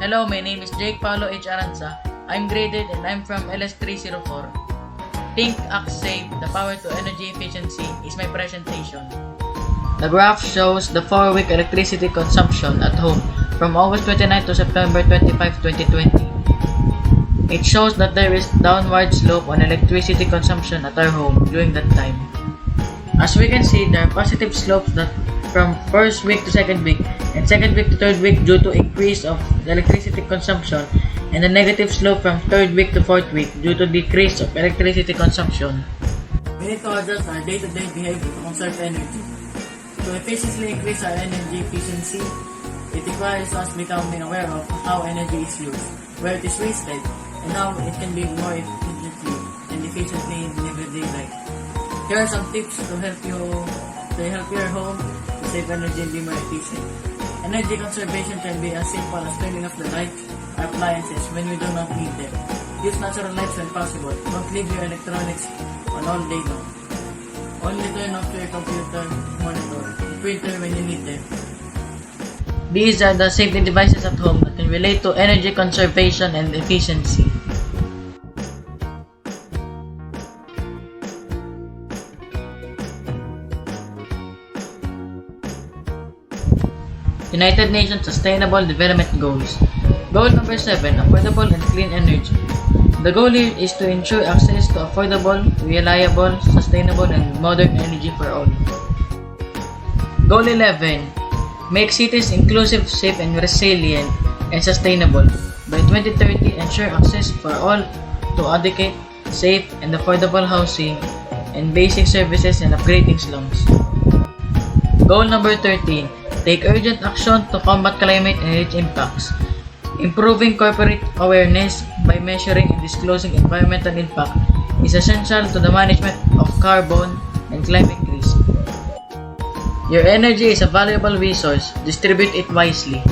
Hello, my name is Jake Paulo H. Aranza. I'm graded and I'm from LS304. Think, Act, Save, the power to energy efficiency is my presentation. The graph shows the 4-week electricity consumption at home from August 29 to September 25, 2020. It shows that there is downward slope on electricity consumption at our home during that time. As we can see, there are positive slopes that from first week to second week and second week to third week due to increase of electricity consumption, and a negative slope from third week to fourth week due to decrease of electricity consumption. We need to adjust our day-to-day behavior to conserve energy. To efficiently increase our energy efficiency, it requires us becoming aware of how energy is used, where it is wasted, and how it can be more efficiently and efficiently in everyday life. Here are some tips to help your home to save energy and be more efficient. Energy conservation can be as simple as turning off the lights or appliances when you do not need them. Use natural lights when possible. Don't leave your electronics on all day long. Only turn off your computer, monitor, and printer when you need them. These are the safety devices at home that can relate to energy conservation and efficiency. United Nations Sustainable Development Goals. Goal number 7, affordable and clean energy. The goal here is to ensure access to affordable, reliable, sustainable, and modern energy for all. Goal 11, make cities inclusive, safe, and resilient and sustainable. By 2030, ensure access for all to adequate, safe, and affordable housing and basic services and upgrading slums. Goal number 13, take urgent action to combat climate and its impacts. Improving corporate awareness by measuring and disclosing environmental impact is essential to the management of carbon and climate risk. Your energy is a valuable resource. Distribute it wisely.